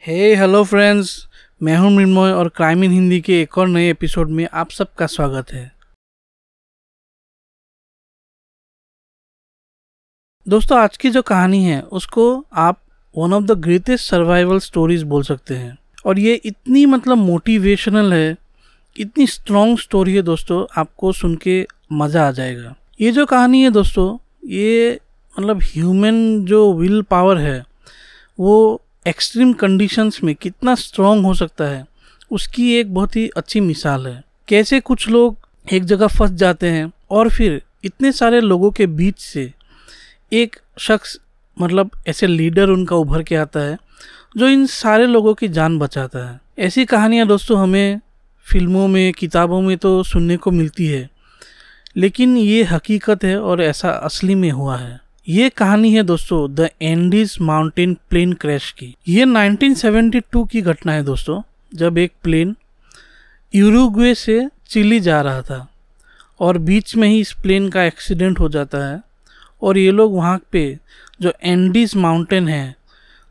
Hello friends, मैं हूं मृण्मय और क्राइम इन हिंदी के एक और नए एपिसोड में आप सबका स्वागत है। दोस्तों, आज की जो कहानी है उसको आप one of the greatest survival stories बोल सकते हैं। और ये इतनी मोटिवेशनल है, इतनी स्ट्रॉन्ग स्टोरी है दोस्तों, आपको सुन के मज़ा आ जाएगा। ये जो कहानी है दोस्तों, ये ह्यूमन जो विल पावर है वो एक्सट्रीम कंडीशंस में कितना स्ट्रॉन्ग हो सकता है, उसकी एक बहुत ही अच्छी मिसाल है। कैसे कुछ लोग एक जगह फंस जाते हैं और फिर इतने सारे लोगों के बीच से एक शख्स ऐसे लीडर उनका उभर के आता है जो इन सारे लोगों की जान बचाता है। ऐसी कहानियाँ दोस्तों हमें फिल्मों में, किताबों में तो सुनने को मिलती है, लेकिन ये हकीकत है और ऐसा असली में हुआ है। ये कहानी है दोस्तों the Andes mountain plane crash की। ये 1972 की घटना है दोस्तों, जब एक प्लेन यूरुग्वे से चिली जा रहा था और बीच में ही इस प्लेन का एक्सीडेंट हो जाता है। और ये लोग वहाँ पे जो एंडीज माउंटेन है,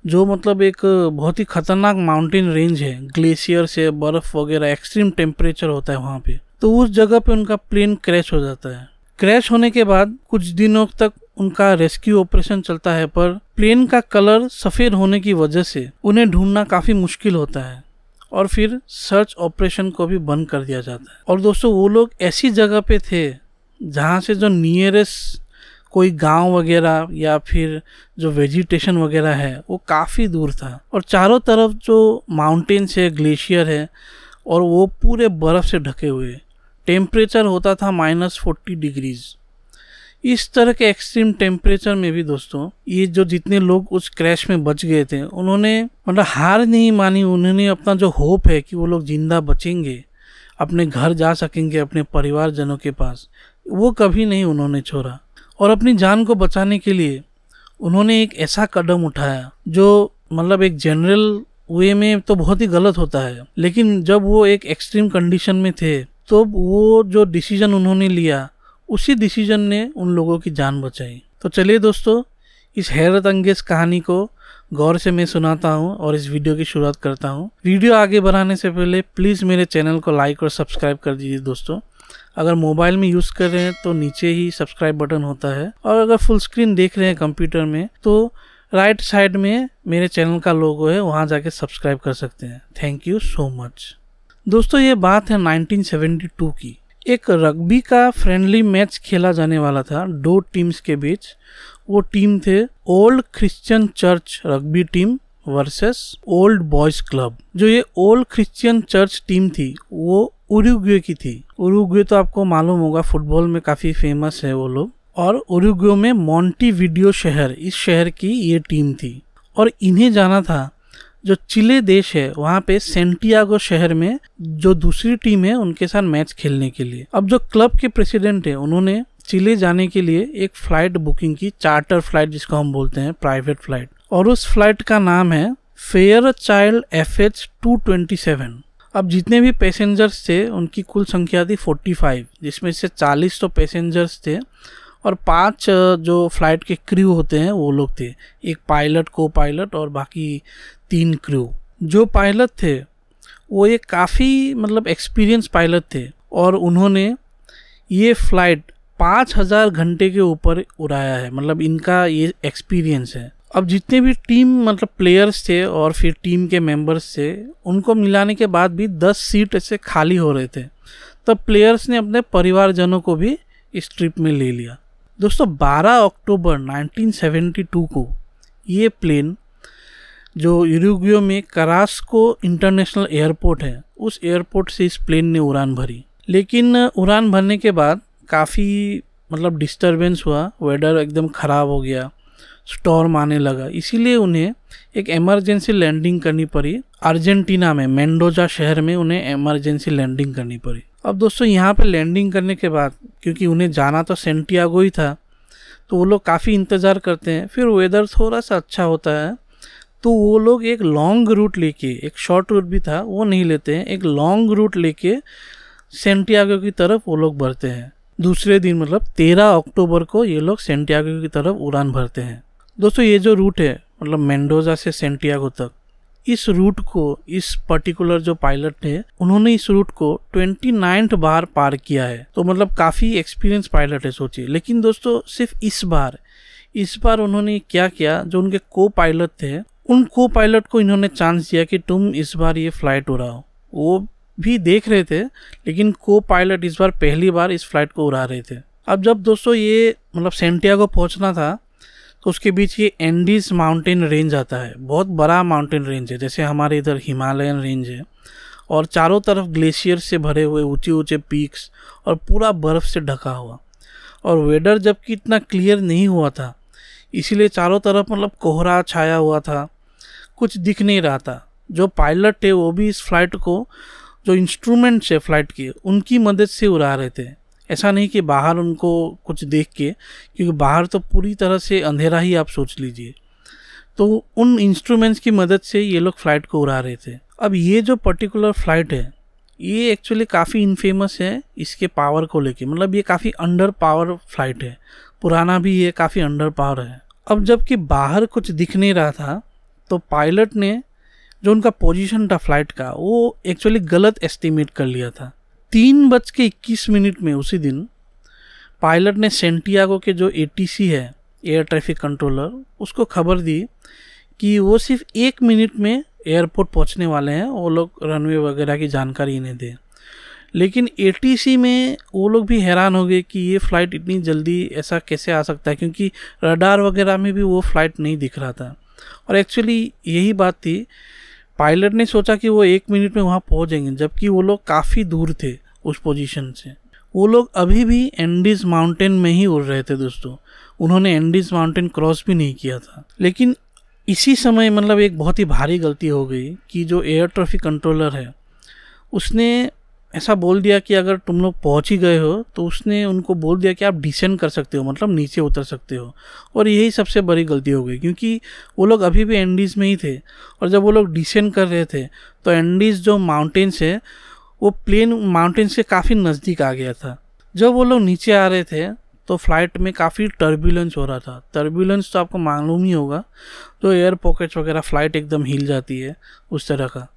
जो एक बहुत ही खतरनाक माउंटेन रेंज है, ग्लेशियर से बर्फ़ वगैरह एक्सट्रीम टेम्परेचर होता है वहाँ पे, तो उस जगह पे उनका प्लेन क्रैश हो जाता है। क्रैश होने के बाद कुछ दिनों तक उनका रेस्क्यू ऑपरेशन चलता है, पर प्लेन का कलर सफ़ेद होने की वजह से उन्हें ढूंढना काफ़ी मुश्किल होता है और फिर सर्च ऑपरेशन को भी बंद कर दिया जाता है। और दोस्तों, वो लोग ऐसी जगह पे थे जहाँ से जो नियरेस्ट कोई गांव वगैरह या फिर जो वेजिटेशन वगैरह है वो काफ़ी दूर था, और चारों तरफ जो माउंटेन्स है, ग्लेशियर है, और वो पूरे बर्फ़ से ढके हुए। टेम्परेचर होता था -40 डिग्रीज। इस तरह के एक्सट्रीम टेम्परेचर में भी दोस्तों ये जो जितने लोग उस क्रैश में बच गए थे, उन्होंने हार नहीं मानी। उन्होंने अपना जो होप है कि वो लोग जिंदा बचेंगे, अपने घर जा सकेंगे, अपने परिवारजनों के पास, वो कभी नहीं उन्होंने छोड़ा। और अपनी जान को बचाने के लिए उन्होंने एक ऐसा कदम उठाया जो एक जनरल वे में तो बहुत ही गलत होता है, लेकिन जब वो एक एक्सट्रीम कंडीशन में थे तो वो जो डिसीजन उन्होंने लिया, उसी डिसीजन ने उन लोगों की जान बचाई। तो चलिए दोस्तों, इस हैरत अंगेज कहानी को गौर से मैं सुनाता हूँ और इस वीडियो की शुरुआत करता हूँ। वीडियो आगे बढ़ाने से पहले प्लीज़ मेरे चैनल को लाइक और सब्सक्राइब कर दीजिए दोस्तों। अगर मोबाइल में यूज़ कर रहे हैं तो नीचे ही सब्सक्राइब बटन होता है, और अगर फुल स्क्रीन देख रहे हैं कंप्यूटर में तो राइट साइड में मेरे चैनल का लोगो है, वहाँ जाके सब्सक्राइब कर सकते हैं। Thank you so much. दोस्तों, ये बात है 1972 की। एक रग्बी का फ्रेंडली मैच खेला जाने वाला था दो टीम्स के बीच। वो टीम थे old Christian church rugby team versus old boys club. जो ये ओल्ड क्रिश्चियन चर्च टीम थी वो उरुग्वे की थी। उरुग्वे तो आपको मालूम होगा, फुटबॉल में काफ़ी फेमस है वो लोग। और उरुग्वे में मोंटेविडियो शहर, इस शहर की ये टीम थी। और इन्हें जाना था जो चिले देश है वहाँ पे सेंटियागो शहर में जो दूसरी टीम है उनके साथ मैच खेलने के लिए। अब जो क्लब के प्रेसिडेंट है, उन्होंने चिले जाने के लिए एक फ़्लाइट बुकिंग की, चार्टर फ्लाइट जिसको हम बोलते हैं, प्राइवेट फ्लाइट। और उस फ्लाइट का नाम है फेयरचाइल्ड FH-227। अब जितने भी पैसेंजर्स थे उनकी कुल संख्या थी 45, जिसमें से 40 तो पैसेंजर्स थे और 5 जो फ्लाइट के क्रू होते हैं वो लोग थे, एक पायलट, को पायलट और बाकी 3 क्रू। जो पायलट थे वो एक काफ़ी एक्सपीरियंस पायलट थे, और उन्होंने ये फ्लाइट 5000 घंटे के ऊपर उड़ाया है। इनका ये एक्सपीरियंस है। अब जितने भी टीम प्लेयर्स थे और फिर टीम के मेंबर्स थे, उनको मिलाने के बाद भी 10 सीट ऐसे खाली हो रहे थे। तब प्लेयर्स ने अपने परिवारजनों को भी इस ट्रिप में ले लिया। दोस्तों, 12 अक्टूबर 1972 को ये प्लेन जो यूरुग्वे में करास्को इंटरनेशनल एयरपोर्ट है, उस एयरपोर्ट से इस प्लेन ने उड़ान भरी। लेकिन उड़ान भरने के बाद काफ़ी डिस्टरबेंस हुआ, वेदर एकदम ख़राब हो गया, स्टॉर्म आने लगा, इसीलिए उन्हें एक इमरजेंसी लैंडिंग करनी पड़ी। अर्जेंटीना में मेंडोजा शहर में उन्हें इमरजेंसी लैंडिंग करनी पड़ी। अब दोस्तों, यहाँ पे लैंडिंग करने के बाद, क्योंकि उन्हें जाना तो सेंटियागो ही था, तो वो लोग काफ़ी इंतज़ार करते हैं। फिर वेदर थोड़ा सा अच्छा होता है तो वो लोग एक लॉन्ग रूट लेके, एक शॉर्ट रूट भी था वो नहीं लेते हैं, एक लॉन्ग रूट लेके सेंटियागो की तरफ वो लोग बढ़ते हैं। दूसरे दिन 13 अक्टूबर को ये लोग सेंटियागो की तरफ उड़ान भरते हैं। दोस्तों, ये जो रूट है मेंडोजा से सेंटियागो तक, इस रूट को, इस पर्टिकुलर जो पायलट है, उन्होंने इस रूट को 29th बार पार किया है। तो मतलब काफ़ी एक्सपीरियंस पायलट है, सोचिए। लेकिन दोस्तों सिर्फ इस बार उन्होंने क्या किया, जो उनके को पायलट थे, उन को पायलट को इन्होंने चांस दिया कि तुम इस बार ये फ्लाइट उड़ाओ। वो भी देख रहे थे, लेकिन को पायलट इस बार पहली बार इस फ्लाइट को उड़ा रहे थे। अब जब दोस्तों ये मतलब सैंटियागो पहुंचना था, तो उसके बीच ये एंडीज माउंटेन रेंज आता है। बहुत बड़ा माउंटेन रेंज है, जैसे हमारे इधर हिमालयन रेंज है, और चारों तरफ ग्लेशियर से भरे हुए ऊंचे ऊंचे पीक्स और पूरा बर्फ़ से ढका हुआ। और वेदर जबकि इतना क्लियर नहीं हुआ था, इसीलिए चारों तरफ मतलब कोहरा छाया हुआ था, कुछ दिख नहीं रहा था। जो पायलट थे वो भी इस फ्लाइट को, जो इंस्ट्रूमेंट्स है फ्लाइट के, उनकी मदद से उड़ा रहे थे। ऐसा नहीं कि बाहर उनको कुछ देख के, क्योंकि बाहर तो पूरी तरह से अंधेरा ही आप सोच लीजिए। तो उन इंस्ट्रूमेंट्स की मदद से ये लोग फ्लाइट को उड़ा रहे थे। अब ये जो पर्टिकुलर फ्लाइट है, ये एक्चुअली काफ़ी इनफेमस है इसके पावर को लेके। मतलब ये काफ़ी अंडर पावर फ्लाइट है, पुराना भी ये काफ़ी अंडर पावर है। अब जबकि बाहर कुछ दिख नहीं रहा था, तो पायलट ने जो उनका पोजीशन था फ्लाइट का, वो एक्चुअली गलत एस्टिमेट कर लिया था। 3:21 में उसी दिन पायलट ने सैंटियागो के जो ATC है, एयर ट्रैफिक कंट्रोलर, उसको खबर दी कि वो सिर्फ 1 मिनट में एयरपोर्ट पहुंचने वाले हैं, वो लोग रनवे वगैरह की जानकारी इन्हें दें। लेकिन ATC में वो लोग भी हैरान हो गए कि ये फ़्लाइट इतनी जल्दी ऐसा कैसे आ सकता है, क्योंकि रडार वगैरह में भी वो फ़्लाइट नहीं दिख रहा था। और एक्चुअली यही बात थी, पायलट ने सोचा कि वो 1 मिनट में वहाँ पहुँच जाएंगे, जबकि वो लोग काफ़ी दूर थे उस पोजीशन से। वो लोग अभी भी एंडीज माउंटेन में ही उड़ रहे थे दोस्तों, उन्होंने एंडीज माउंटेन क्रॉस भी नहीं किया था। लेकिन इसी समय मतलब एक बहुत ही भारी गलती हो गई कि जो एयर ट्रैफिक कंट्रोलर है, उसने ऐसा बोल दिया कि अगर तुम लोग पहुंच ही गए हो, तो उसने उनको बोल दिया कि आप डिसेंड कर सकते हो, मतलब नीचे उतर सकते हो। और यही सबसे बड़ी गलती हो गई, क्योंकि वो लोग अभी भी एंडीज़ में ही थे, और जब वो लोग डिसेंड कर रहे थे तो एंडीज़ जो माउंटेन्स है, वो प्लेन माउंटेन से काफ़ी नज़दीक आ गया था। जब वो लोग नीचे आ रहे थे तो फ्लाइट में काफ़ी टर्बुलेंस हो रहा था। टर्बुलेंस तो आपको मालूम ही होगा, तो एयर पॉकेट्स वगैरह फ्लाइट एकदम हिल जाती है, उस तरह का।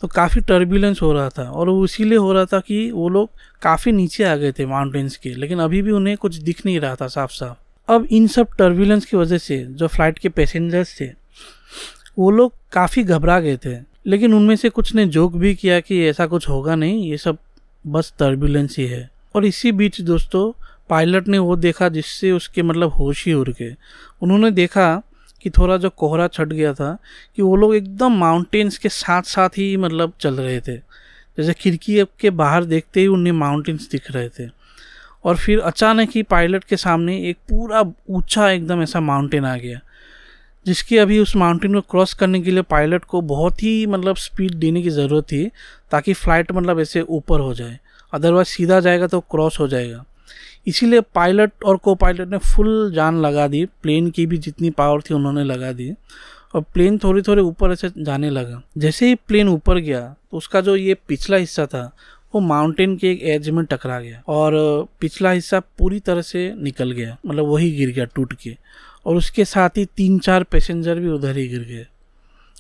तो काफ़ी टर्बुलेंस हो रहा था, और वो इसीलिए हो रहा था कि वो लोग काफ़ी नीचे आ गए थे माउंटेन्स के, लेकिन अभी भी उन्हें कुछ दिख नहीं रहा था साफ साफ। अब इन सब टर्बुलेंस की वजह से जो फ्लाइट के पैसेंजर्स थे, वो लोग काफ़ी घबरा गए थे। लेकिन उनमें से कुछ ने जोक भी किया कि ऐसा कुछ होगा नहीं, ये सब बस टर्बुलेंस ही है। और इसी बीच दोस्तों पायलट ने वो देखा जिससे उसके मतलब होश ही उड़ गए। उन्होंने देखा कि थोड़ा जो कोहरा छट गया था, कि वो लोग एकदम माउंटेन्स के साथ साथ ही मतलब चल रहे थे, जैसे खिड़की के बाहर देखते ही उन्हें माउंटेन्स दिख रहे थे। और फिर अचानक ही पायलट के सामने एक पूरा ऊंचा एकदम ऐसा माउंटेन आ गया, जिसकी अभी उस माउंटेन को क्रॉस करने के लिए पायलट को बहुत ही मतलब स्पीड देने की ज़रूरत थी, ताकि फ़्लाइट मतलब ऐसे ऊपर हो जाए, अदरवाइज सीधा जाएगा तो क्रॉस हो जाएगा। इसीलिए पायलट और को पायलट ने फुल जान लगा दी, प्लेन की भी जितनी पावर थी उन्होंने लगा दी, और प्लेन थोड़ी थोड़ी ऊपर ऐसे जाने लगा। जैसे ही प्लेन ऊपर गया तो उसका जो ये पिछला हिस्सा था वो माउंटेन के एक एज में टकरा गया, और पिछला हिस्सा पूरी तरह से निकल गया, मतलब वही गिर गया टूट के। और उसके साथ ही 3-4 पैसेंजर भी उधर ही गिर गए,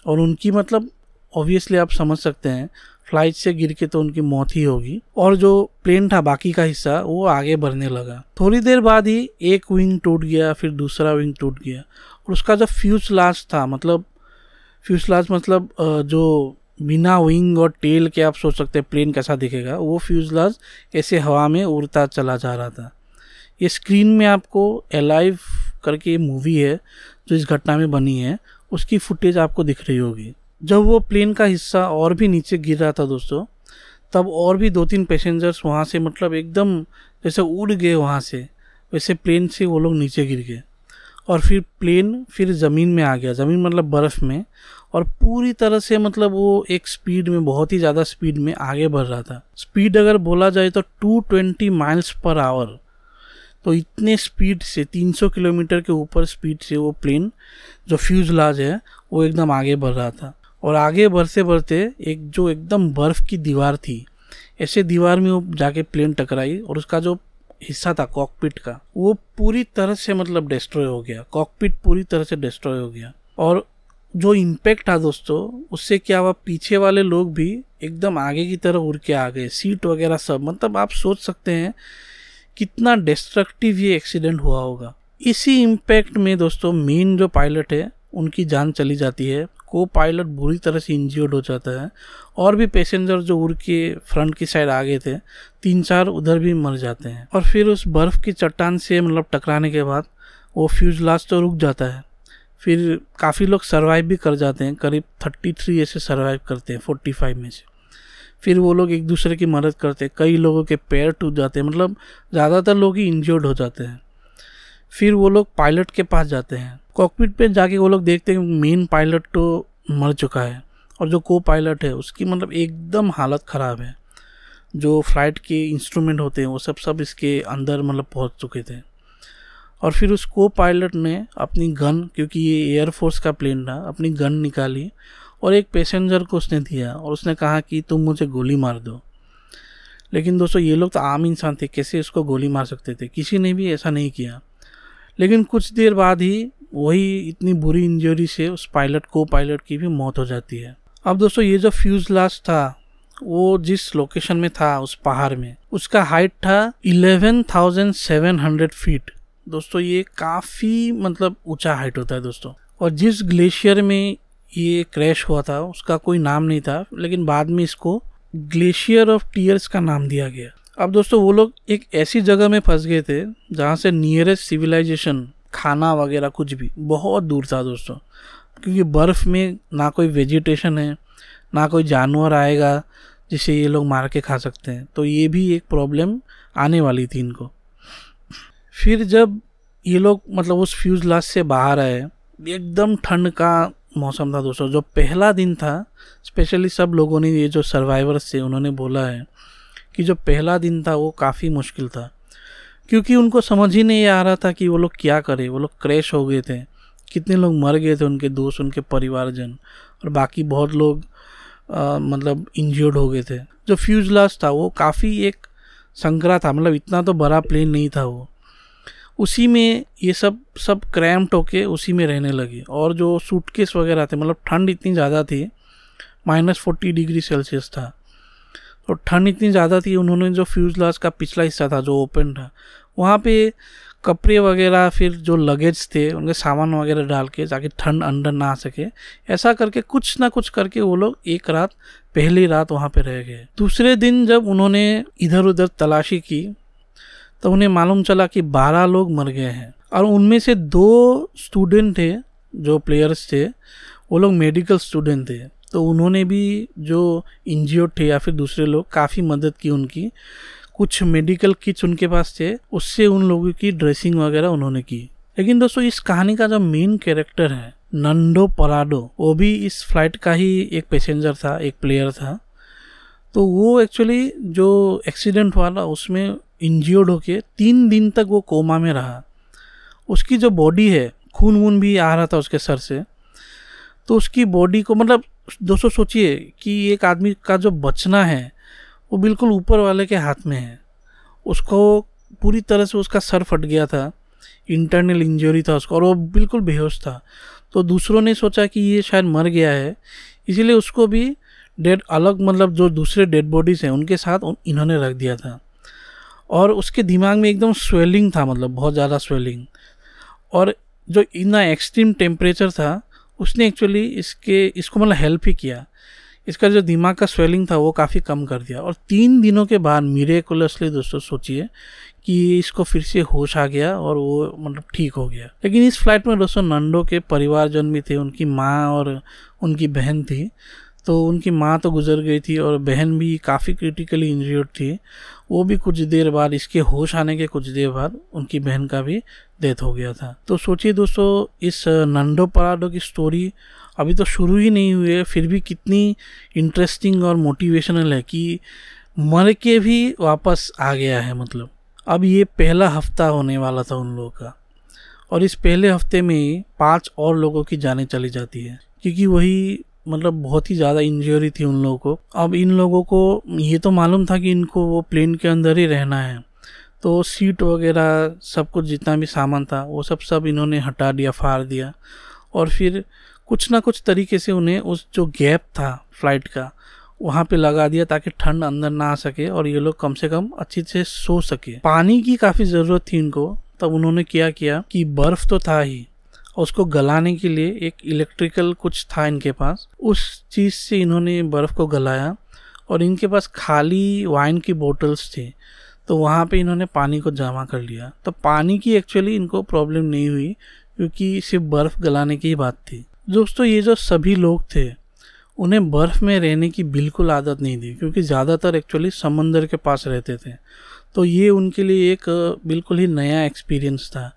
और उनकी मतलब ऑब्वियसली आप समझ सकते हैं, फ्लाइट से गिर के तो उनकी मौत ही होगी। और जो प्लेन था बाकी का हिस्सा वो आगे बढ़ने लगा। थोड़ी देर बाद ही एक विंग टूट गया, फिर दूसरा विंग टूट गया, और उसका जो फ्यूजलाज था, मतलब फ्यूजलाज मतलब जो बिना विंग और टेल के आप सोच सकते हैं प्लेन कैसा दिखेगा, वो फ्यूजलाज ऐसे हवा में उड़ता चला जा रहा था। ये स्क्रीन में आपको अलाइव करके मूवी है जो इस घटना में बनी है, उसकी फुटेज आपको दिख रही होगी। जब वो प्लेन का हिस्सा और भी नीचे गिर रहा था दोस्तों, तब और भी 2-3 पैसेंजर्स वहाँ से मतलब एकदम जैसे उड़ गए वहाँ से, वैसे प्लेन से वो लोग नीचे गिर गए। और फिर प्लेन फिर ज़मीन में आ गया, ज़मीन मतलब बर्फ़ में, और पूरी तरह से मतलब वो एक स्पीड में, बहुत ही ज़्यादा स्पीड में आगे बढ़ रहा था। स्पीड अगर बोला जाए तो 220 माइल्स पर आवर। तो इतने स्पीड से 300 किलोमीटर के ऊपर स्पीड से वो प्लेन जो फ्यूजलाज है वो एकदम आगे बढ़ रहा था। और आगे बढ़ते बढ़ते एक जो एकदम बर्फ़ की दीवार थी, ऐसे दीवार में वो जाके प्लेन टकराई, और उसका जो हिस्सा था कॉकपिट का, वो पूरी तरह से मतलब डिस्ट्रॉय हो गया। कॉकपिट पूरी तरह से डिस्ट्रॉय हो गया, और जो इम्पैक्ट था दोस्तों, उससे क्या हुआ, पीछे वाले लोग भी एकदम आगे की तरफ उड़ के आ गए, सीट वगैरह सब। मतलब आप सोच सकते हैं कितना डिस्ट्रक्टिव ये एक्सीडेंट हुआ होगा। इसी इम्पैक्ट में दोस्तों मेन जो पायलट है उनकी जान चली जाती है, को पायलट बुरी तरह से इंजर्ड हो जाता है, और भी पैसेंजर जो उड़ के फ्रंट की साइड आ गए थे 3-4 उधर भी मर जाते हैं। और फिर उस बर्फ़ की चट्टान से मतलब टकराने के बाद वो फ्यूजलाज तो रुक जाता है। फिर काफ़ी लोग सर्वाइव भी कर जाते हैं, करीब 33 ऐसे सर्वाइव करते हैं 45 में से। फिर वो लोग एक दूसरे की मदद करते हैं, कई लोगों के पैर टूट जाते हैं, मतलब ज़्यादातर लोग ही इंजर्ड हो जाते हैं। फिर वो लोग पायलट के पास जाते हैं, कॉकपिट पे जाके वो लोग देखते हैं मेन पायलट तो मर चुका है और जो को पायलट है उसकी मतलब एकदम हालत ख़राब है। जो फ्लाइट के इंस्ट्रूमेंट होते हैं वो सब इसके अंदर मतलब पहुंच चुके थे। और फिर उस को पायलट ने अपनी गन, क्योंकि ये एयरफोर्स का प्लेन था, अपनी गन निकाली और एक पैसेंजर को उसने दिया और उसने कहा कि तुम मुझे गोली मार दो। लेकिन दोस्तों ये लोग तो आम इंसान थे, कैसे इसको गोली मार सकते थे, किसी ने भी ऐसा नहीं किया। लेकिन कुछ देर बाद ही वही इतनी बुरी इंजरी से उस पायलट को पायलट की भी मौत हो जाती है। अब दोस्तों ये जो फ्यूजलाज था वो जिस लोकेशन में था उस पहाड़ में, उसका हाइट था 11,700 फीट। दोस्तों ये काफ़ी मतलब ऊंचा हाइट होता है दोस्तों। और जिस ग्लेशियर में ये क्रैश हुआ था उसका कोई नाम नहीं था, लेकिन बाद में इसको ग्लेशियर ऑफ टीयर्स का नाम दिया गया। अब दोस्तों वो लोग एक ऐसी जगह में फंस गए थे जहाँ से नियरेस्ट सिविलाइजेशन, खाना वगैरह कुछ भी बहुत दूर था दोस्तों, क्योंकि बर्फ़ में ना कोई वेजिटेशन है, ना कोई जानवर आएगा जिसे ये लोग मार के खा सकते हैं। तो ये भी एक प्रॉब्लम आने वाली थी इनको। फिर जब ये लोग मतलब उस फ्यूजलाज से बाहर आए, एकदम ठंड का मौसम था दोस्तों। जो पहला दिन था, स्पेशली सब लोगों ने, ये जो सर्वाइवर्स थे उन्होंने बोला है कि जो पहला दिन था वो काफ़ी मुश्किल था, क्योंकि उनको समझ ही नहीं आ रहा था कि वो लोग क्या करें। वो लोग क्रैश हो गए थे, कितने लोग मर गए थे, उनके दोस्त, उनके परिवारजन, और बाकी बहुत लोग मतलब इंजर्ड हो गए थे। जो फ्यूजलाज था वो काफ़ी एक संकरा था, मतलब इतना तो बड़ा प्लेन नहीं था वो। उसी में ये सब क्रैम्प्ड होके उसी में रहने लगे। और जो सूटकेस वगैरह थे, मतलब ठंड इतनी ज़्यादा थी, -40 डिग्री सेल्सियस था, तो ठंड इतनी ज़्यादा थी, उन्होंने जो फ्यूजलाज का पिछला हिस्सा था जो ओपन था, वहाँ पे कपड़े वगैरह, फिर जो लगेज थे उनके सामान वगैरह डाल के, ताकि ठंड अंदर ना आ सके, ऐसा करके कुछ ना कुछ करके वो लोग एक रात, पहली रात वहाँ पे रह गए। दूसरे दिन जब उन्होंने इधर उधर तलाशी की तो उन्हें मालूम चला कि 12 लोग मर गए हैं, और उनमें से 2 स्टूडेंट थे, जो प्लेयर्स थे वो लोग मेडिकल स्टूडेंट थे। तो उन्होंने भी जो इंजर्ड थे या फिर दूसरे लोग, काफ़ी मदद की उनकी। कुछ मेडिकल किट्स उनके पास थे, उससे उन लोगों की ड्रेसिंग वगैरह उन्होंने की। लेकिन दोस्तों इस कहानी का जो मेन कैरेक्टर है नंडो पराडो, वो भी इस फ्लाइट का ही एक पैसेंजर था, एक प्लेयर था। तो वो एक्चुअली जो एक्सीडेंट हुआ ना उसमें इंजर्ड होके 3 दिन तक वो कोमा में रहा। उसकी जो बॉडी है, खून वून भी आ रहा था उसके सर से, तो उसकी बॉडी को, मतलब दोस्तों सोचिए कि एक आदमी का जो बचना है वो बिल्कुल ऊपर वाले के हाथ में है। उसको पूरी तरह से उसका सर फट गया था, इंटरनल इंजरी था उसको, और वो बिल्कुल बेहोश था। तो दूसरों ने सोचा कि ये शायद मर गया है, इसीलिए उसको भी डेड अलग, मतलब जो दूसरे डेड बॉडीज़ हैं उनके साथ इन्होंने रख दिया था। और उसके दिमाग में एकदम स्वेलिंग था, मतलब बहुत ज़्यादा स्वेलिंग, और जो इतना एक्सट्रीम टेम्परेचर था उसने एक्चुअली इसको मतलब हेल्प ही किया। इसका जो दिमाग का स्वेलिंग था वो काफ़ी कम कर दिया। और 3 दिनों के बाद मिरेकुलसली दोस्तों सोचिए कि इसको फिर से होश आ गया और वो मतलब ठीक हो गया। लेकिन इस फ्लाइट में दोस्तों नंडो के परिवारजन भी थे, उनकी माँ और उनकी बहन थी। तो उनकी माँ तो गुजर गई थी और बहन भी काफ़ी क्रिटिकली इंजर्ड थी। वो भी कुछ देर बाद, इसके होश आने के कुछ देर बाद उनकी बहन का भी डेथ हो गया था। तो सोचिए दोस्तों इस नंडो पराडो की स्टोरी अभी तो शुरू ही नहीं हुई है, फिर भी कितनी इंटरेस्टिंग और मोटिवेशनल है कि मर के भी वापस आ गया है। मतलब अब ये पहला हफ्ता होने वाला था उन लोगों का, और इस पहले हफ्ते में 5 और लोगों की जानें चली जाती है, क्योंकि वही मतलब बहुत ही ज़्यादा इंजरी थी उन लोगों को। अब इन लोगों को ये तो मालूम था कि इनको वो प्लेन के अंदर ही रहना है, तो सीट वगैरह सब कुछ जितना भी सामान था वो सब इन्होंने हटा दिया, फाड़ दिया, और फिर कुछ ना कुछ तरीके से उन्हें उस जो गैप था फ्लाइट का वहाँ पे लगा दिया ताकि ठंड अंदर ना आ सके और ये लोग कम से कम अच्छी से सो सके। पानी की काफ़ी ज़रूरत थी इनको, तब उन्होंने क्या किया कि बर्फ़ तो था ही, उसको गलाने के लिए एक इलेक्ट्रिकल कुछ था इनके पास, उस चीज़ से इन्होंने बर्फ़ को गलाया और इनके पास खाली वाइन की बोतल्स थी, तो वहाँ पे इन्होंने पानी को जमा कर लिया। तो पानी की एक्चुअली इनको प्रॉब्लम नहीं हुई क्योंकि सिर्फ बर्फ़ गलाने की ही बात थी। दोस्तों ये जो सभी लोग थे उन्हें बर्फ़ में रहने की बिल्कुल आदत नहीं थी क्योंकि ज़्यादातर एक्चुअली समंदर के पास रहते थे, तो ये उनके लिए एक बिल्कुल ही नया एक्सपीरियंस था।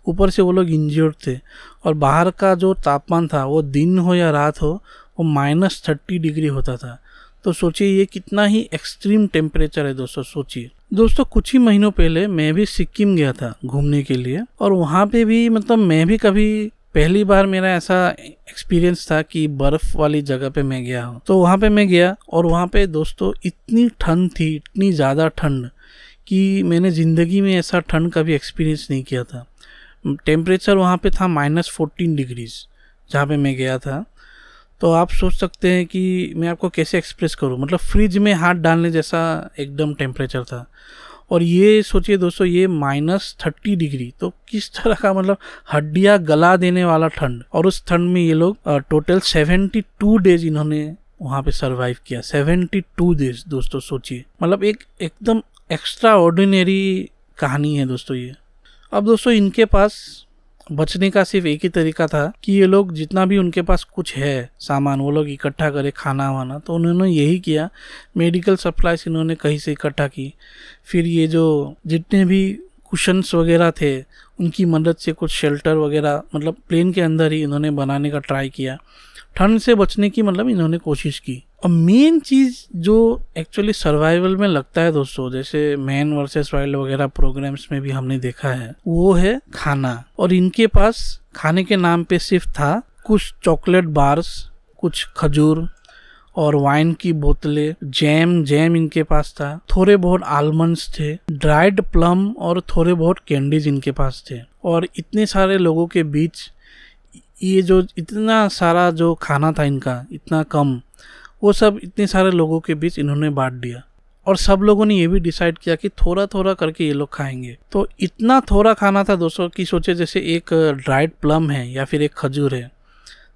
ऊपर से वो लोग इंज्योर्ड थे और बाहर का जो तापमान था वो दिन हो या रात हो वो -30 डिग्री होता था। तो सोचिए ये कितना ही एक्सट्रीम टेम्परेचर है दोस्तों, सोचिए। दोस्तों कुछ ही महीनों पहले मैं भी सिक्किम गया था घूमने के लिए और वहाँ पे भी मतलब मैं भी कभी पहली बार मेरा ऐसा एक्सपीरियंस था कि बर्फ़ वाली जगह पे मैं गया हूँ। तो वहाँ पे मैं गया और वहाँ पे दोस्तों इतनी ठंड थी, इतनी ज़्यादा ठंड कि मैंने ज़िंदगी में ऐसा ठंड कभी एक्सपीरियंस नहीं किया था। टेम्परेचर वहाँ पे था -14 डिग्रीज़ जहाँ पे मैं गया था। तो आप सोच सकते हैं कि मैं आपको कैसे एक्सप्रेस करूँ, मतलब फ्रिज में हाथ डालने जैसा एकदम टेम्परेचर था। और ये सोचिए दोस्तों ये -30 डिग्री, तो किस तरह का मतलब हड्डियाँ गला देने वाला ठंड। और उस ठंड में ये लोग टोटल 72 डेज इन्होंने वहाँ पे सरवाइव किया। 72 डेज दोस्तों, सोचिए, मतलब एक एकदम एक्स्ट्रा ऑर्डिनरी कहानी है दोस्तों ये। अब दोस्तों इनके पास बचने का सिर्फ एक ही तरीका था कि ये लोग जितना भी उनके पास कुछ है सामान वो लोग इकट्ठा करे, खाना वाना। तो उन्होंने यही किया, मेडिकल सप्लाईज इन्होंने कहीं से इकट्ठा की, फिर ये जो जितने भी कुशन्स वगैरह थे उनकी मदद से कुछ शेल्टर वगैरह मतलब प्लेन के अंदर ही इन्होंने बनाने का ट्राई किया। ठंड से बचने की मतलब इन्होंने कोशिश की। और मेन चीज़ जो एक्चुअली सर्वाइवल में लगता है दोस्तों, जैसे मैन वर्सेस वाइल्ड वगैरह प्रोग्राम्स में भी हमने देखा है, वो है खाना। और इनके पास खाने के नाम पे सिर्फ था कुछ चॉकलेट बार्स, कुछ खजूर और वाइन की बोतलें, जैम इनके पास था, थोड़े बहुत आलमंड्स थे, ड्राइड प्लम और थोड़े बहुत कैंडीज इनके पास थे। और इतने सारे लोगों के बीच ये जो इतना सारा जो खाना था इनका, इतना कम, वो सब इतने सारे लोगों के बीच इन्होंने बांट दिया। और सब लोगों ने ये भी डिसाइड किया कि थोड़ा थोड़ा करके ये लोग खाएंगे। तो इतना थोड़ा खाना था दोस्तों कि सोचे जैसे एक ड्राइड प्लम है या फिर एक खजूर है,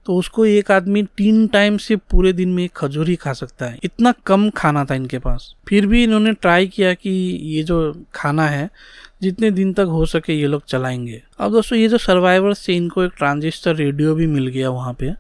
तो उसको एक आदमी 3 टाइम से पूरे दिन में एक खजूर ही खा सकता है। इतना कम खाना था इनके पास। फिर भी इन्होंने ट्राई किया कि ये जो खाना है जितने दिन तक हो सके ये लोग चलाएंगे। अब दोस्तों ये जो सर्वाइवर्स थे इनको एक ट्रांजिस्टर रेडियो भी मिल गया वहाँ पे,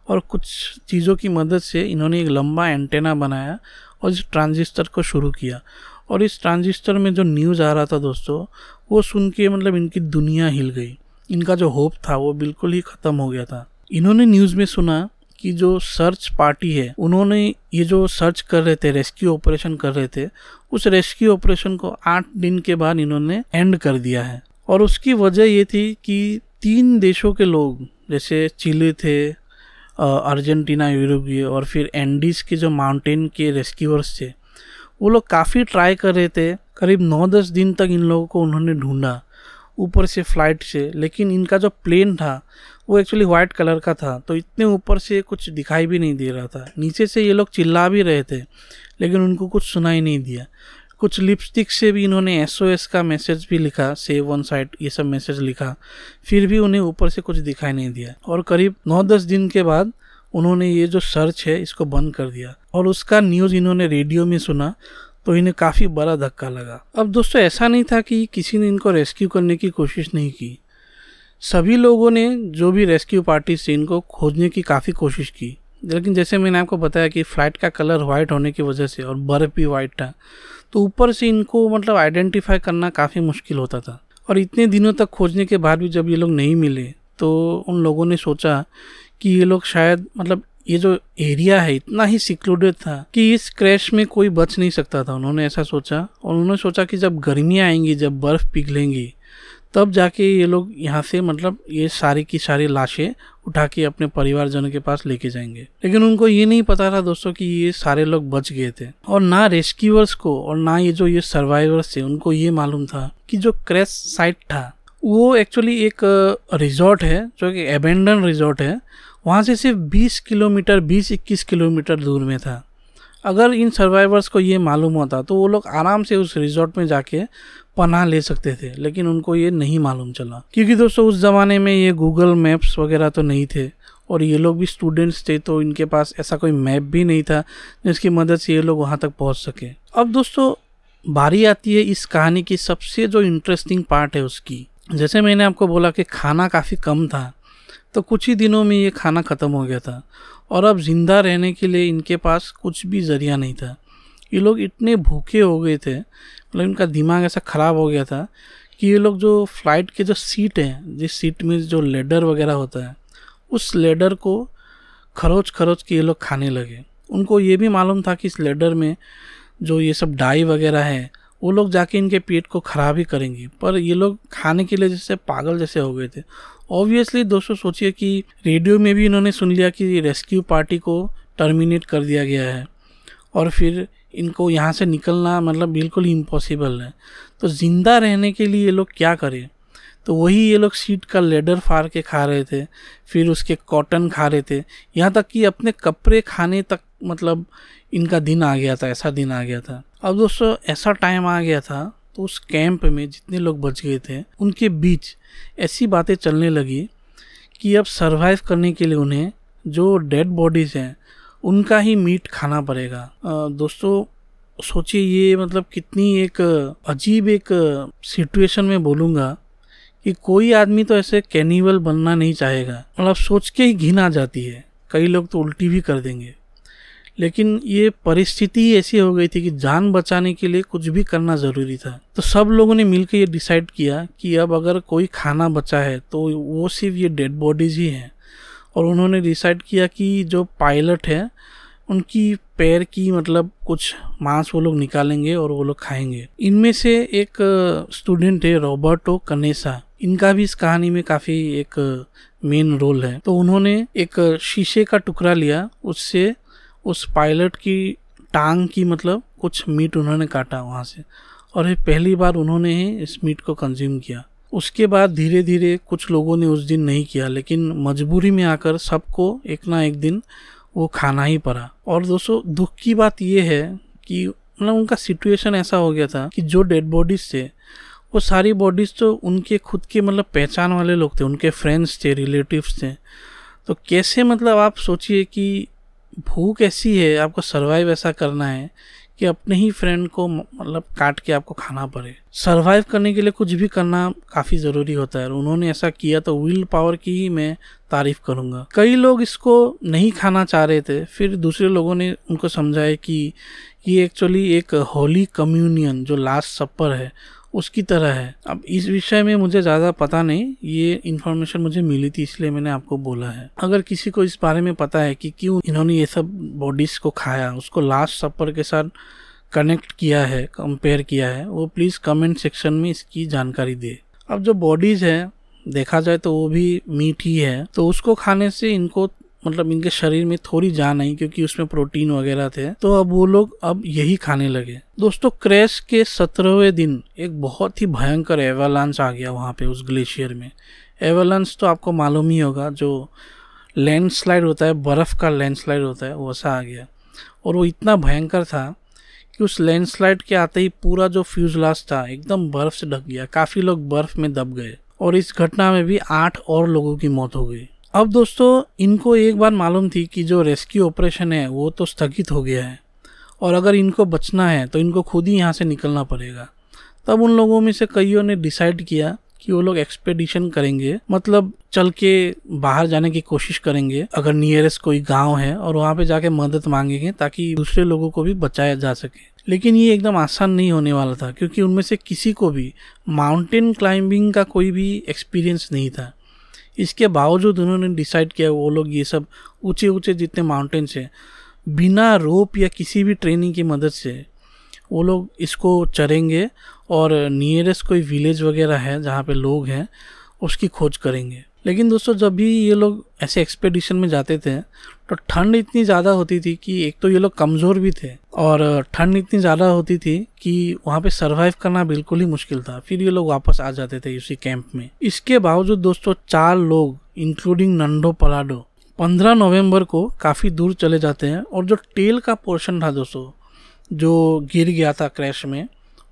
और कुछ चीज़ों की मदद से इन्होंने एक लंबा एंटेना बनाया और इस ट्रांजिस्टर को शुरू किया। और इस ट्रांजिस्टर में जो न्यूज़ आ रहा था दोस्तों, वो सुन के मतलब इनकी दुनिया हिल गई। इनका जो होप था वो बिल्कुल ही ख़त्म हो गया था। इन्होंने न्यूज़ में सुना कि जो सर्च पार्टी है उन्होंने ये जो सर्च कर रहे थे, रेस्क्यू ऑपरेशन कर रहे थे, उस रेस्क्यू ऑपरेशन को 8 दिन के बाद इन्होंने एंड कर दिया है। और उसकी वजह ये थी कि 3 देशों के लोग, जैसे चिली थे, अर्जेंटीना, यूरुग्वे और फिर एंडीज़ के जो माउंटेन के रेस्क्यूअर्स थे, वो लोग काफ़ी ट्राई कर रहे थे। करीब 9-10 दिन तक इन लोगों को उन्होंने ढूंढा ऊपर से फ्लाइट से, लेकिन इनका जो प्लेन था वो एक्चुअली वाइट कलर का था, तो इतने ऊपर से कुछ दिखाई भी नहीं दे रहा था। नीचे से ये लोग चिल्ला भी रहे थे लेकिन उनको कुछ सुनाई नहीं दिया। कुछ लिपस्टिक से भी इन्होंने SOS का मैसेज भी लिखा, सेव ऑन साइट, ये सब मैसेज लिखा, फिर भी उन्हें ऊपर से कुछ दिखाई नहीं दिया। और करीब 9-10 दिन के बाद उन्होंने ये जो सर्च है इसको बंद कर दिया। और उसका न्यूज़ इन्होंने रेडियो में सुना तो इन्हें काफ़ी बड़ा धक्का लगा। अब दोस्तों ऐसा नहीं था कि किसी ने इनको रेस्क्यू करने की कोशिश नहीं की। सभी लोगों ने, जो भी रेस्क्यू पार्टी से, इनको खोजने की काफ़ी कोशिश की, लेकिन जैसे मैंने आपको बताया कि फ़्लाइट का कलर वाइट होने की वजह से और बर्फ़ भी वाइट था, तो ऊपर से इनको मतलब आइडेंटिफाई करना काफ़ी मुश्किल होता था। और इतने दिनों तक खोजने के बाद भी जब ये लोग नहीं मिले तो उन लोगों ने सोचा कि ये लोग शायद मतलब ये जो एरिया है इतना ही सिक्लूडेड था कि इस क्रैश में कोई बच नहीं सकता था। उन्होंने ऐसा सोचा और उन्होंने सोचा कि जब गर्मियाँ आएंगी, जब बर्फ़ पिघलेंगी, तब जाके ये लोग यहाँ से मतलब ये सारी की सारी लाशें उठा के अपने परिवारजनों के पास लेके जाएंगे। लेकिन उनको ये नहीं पता था दोस्तों कि ये सारे लोग बच गए थे। और ना रेस्क्यूअर्स को और ना ये जो ये सर्वाइवर्स थे उनको ये मालूम था कि जो क्रैश साइट था वो एक्चुअली एक रिजॉर्ट है जो कि एबेंडन रिजॉर्ट है, वहाँ से सिर्फ 20-21 किलोमीटर दूर में था। अगर इन सर्वाइवर्स को ये मालूम होता तो वो लोग आराम से उस रिजॉर्ट में जाके पनाह ले सकते थे, लेकिन उनको ये नहीं मालूम चला, क्योंकि दोस्तों उस ज़माने में ये गूगल मैप्स वगैरह तो नहीं थे और ये लोग भी स्टूडेंट्स थे, तो इनके पास ऐसा कोई मैप भी नहीं था जिसकी मदद से ये लोग वहाँ तक पहुँच सके। अब दोस्तों बारी आती है इस कहानी की सबसे जो इंटरेस्टिंग पार्ट है उसकी। जैसे मैंने आपको बोला कि खाना काफ़ी कम था, तो कुछ ही दिनों में ये खाना ख़त्म हो गया था और अब ज़िंदा रहने के लिए इनके पास कुछ भी ज़रिया नहीं था। ये लोग इतने भूखे हो गए थे, मतलब इनका दिमाग ऐसा ख़राब हो गया था कि ये लोग जो फ्लाइट के जो सीट हैं, जिस सीट में जो लेडर वगैरह होता है, उस लेडर को खरोच खरोच के ये लोग खाने लगे। उनको ये भी मालूम था कि इस लेडर में जो ये सब डाई वगैरह है वो लोग जाके इनके पेट को ख़राब ही करेंगे, पर ये लोग खाने के लिए जैसे पागल जैसे हो गए थे। ऑब्वियसली दोस्तों सोचिए कि रेडियो में भी इन्होंने सुन लिया कि रेस्क्यू पार्टी को टर्मिनेट कर दिया गया है और फिर इनको यहाँ से निकलना मतलब बिल्कुल ही इम्पॉसिबल है। तो ज़िंदा रहने के लिए ये लोग क्या करें, तो वही ये लोग सीट का लेडर फाड़ के खा रहे थे, फिर उसके कॉटन खा रहे थे, यहाँ तक कि अपने कपड़े खाने तक मतलब इनका दिन आ गया था, ऐसा दिन आ गया था। अब दोस्तों ऐसा टाइम आ गया था तो उस कैंप में जितने लोग बच गए थे उनके बीच ऐसी बातें चलने लगी कि अब सरवाइव करने के लिए उन्हें जो डेड बॉडीज़ हैं उनका ही मीट खाना पड़ेगा। दोस्तों सोचिए ये मतलब कितनी एक अजीब एक सिचुएशन में बोलूँगा कि कोई आदमी तो ऐसे कैनिवल बनना नहीं चाहेगा, मतलब सोच के ही घिन आ जाती है। कई लोग तो उल्टी भी कर देंगे, लेकिन ये परिस्थिति ही ऐसी हो गई थी कि जान बचाने के लिए कुछ भी करना ज़रूरी था। तो सब लोगों ने मिलकर ये डिसाइड किया कि अब अगर कोई खाना बचा है तो वो सिर्फ ये डेड बॉडीज़ ही हैं, और उन्होंने डिसाइड किया कि जो पायलट है उनकी पैर की मतलब कुछ मांस वो लोग निकालेंगे और वो लोग खाएंगे। इनमें से एक स्टूडेंट है रॉबर्टो कनेसा, इनका भी इस कहानी में काफ़ी एक मेन रोल है। तो उन्होंने एक शीशे का टुकड़ा लिया, उससे उस पायलट की टांग की मतलब कुछ मीट उन्होंने काटा वहाँ से, और ये पहली बार उन्होंने ही इस मीट को कंज्यूम किया। उसके बाद धीरे धीरे कुछ लोगों ने उस दिन नहीं किया, लेकिन मजबूरी में आकर सबको एक ना एक दिन वो खाना ही पड़ा। और दोस्तों दुख की बात ये है कि मतलब उनका सिचुएशन ऐसा हो गया था कि जो डेड बॉडीज थे वो सारी बॉडीज तो उनके खुद के मतलब पहचान वाले लोग थे, उनके फ्रेंड्स थे, रिलेटिव्स थे। तो कैसे मतलब आप सोचिए कि भूख ऐसी है, आपको सरवाइव ऐसा करना है कि अपने ही फ्रेंड को मतलब काट के आपको खाना पड़े। सरवाइव करने के लिए कुछ भी करना काफ़ी ज़रूरी होता है, और उन्होंने ऐसा किया तो विल पावर की ही मैं तारीफ़ करूँगा। कई लोग इसको नहीं खाना चाह रहे थे, फिर दूसरे लोगों ने उनको समझाया कि ये एक्चुअली एक होली कम्युनियन जो लास्ट सपर है उसकी तरह है। अब इस विषय में मुझे ज़्यादा पता नहीं, ये इन्फॉर्मेशन मुझे मिली थी इसलिए मैंने आपको बोला है। अगर किसी को इस बारे में पता है कि क्यों इन्होंने ये सब बॉडीज़ को खाया, उसको लास्ट सपर के साथ कनेक्ट किया है, कंपेयर किया है, वो प्लीज़ कमेंट सेक्शन में इसकी जानकारी दे। अब जो बॉडीज़ है देखा जाए तो वो भी मीट ही है, तो उसको खाने से इनको मतलब इनके शरीर में थोड़ी जान आई, क्योंकि उसमें प्रोटीन वगैरह थे, तो अब वो लोग अब यही खाने लगे। दोस्तों क्रैश के 17वें दिन एक बहुत ही भयंकर एवालांच आ गया वहाँ पे उस ग्लेशियर में। एवालांच तो आपको मालूम ही होगा, जो लैंडस्लाइड होता है, बर्फ़ का लैंडस्लाइड होता है, वैसा आ गया। और वो इतना भयंकर था कि उस लैंडस्लाइड के आते ही पूरा जो फ्यूजलाज था एकदम बर्फ़ से ढक गया, काफ़ी लोग बर्फ़ में दब गए, और इस घटना में भी 8 और लोगों की मौत हो गई। अब दोस्तों इनको एक बार मालूम थी कि जो रेस्क्यू ऑपरेशन है वो तो स्थगित हो गया है, और अगर इनको बचना है तो इनको खुद ही यहाँ से निकलना पड़ेगा। तब उन लोगों में से कईयों ने डिसाइड किया कि वो लोग एक्सपेडिशन करेंगे, मतलब चल के बाहर जाने की कोशिश करेंगे अगर नियरेस्ट कोई गांव है, और वहाँ पे जाके मदद मांगेंगे ताकि दूसरे लोगों को भी बचाया जा सके। लेकिन ये एकदम आसान नहीं होने वाला था, क्योंकि उनमें से किसी को भी माउंटेन क्लाइंबिंग का कोई भी एक्सपीरियंस नहीं था। इसके बावजूद उन्होंने डिसाइड किया वो लोग ये सब ऊंचे ऊंचे जितने माउंटेन्स हैं बिना रोप या किसी भी ट्रेनिंग की मदद से वो लोग इसको चढ़ेंगे, और नियरेस्ट कोई विलेज वगैरह है जहाँ पे लोग हैं उसकी खोज करेंगे। लेकिन दोस्तों जब भी ये लोग ऐसे एक्सपेडिशन में जाते थे तो ठंड इतनी ज़्यादा होती थी कि एक तो ये लोग कमज़ोर भी थे और ठंड इतनी ज़्यादा होती थी कि वहाँ पे सरवाइव करना बिल्कुल ही मुश्किल था। फिर ये लोग वापस आ जाते थे उसी कैंप में। इसके बावजूद दोस्तों 4 लोग इंक्लूडिंग नंडो पलाडो 15 नवंबर को काफ़ी दूर चले जाते हैं और जो टेल का पोर्शन था दोस्तों जो गिर गया था क्रैश में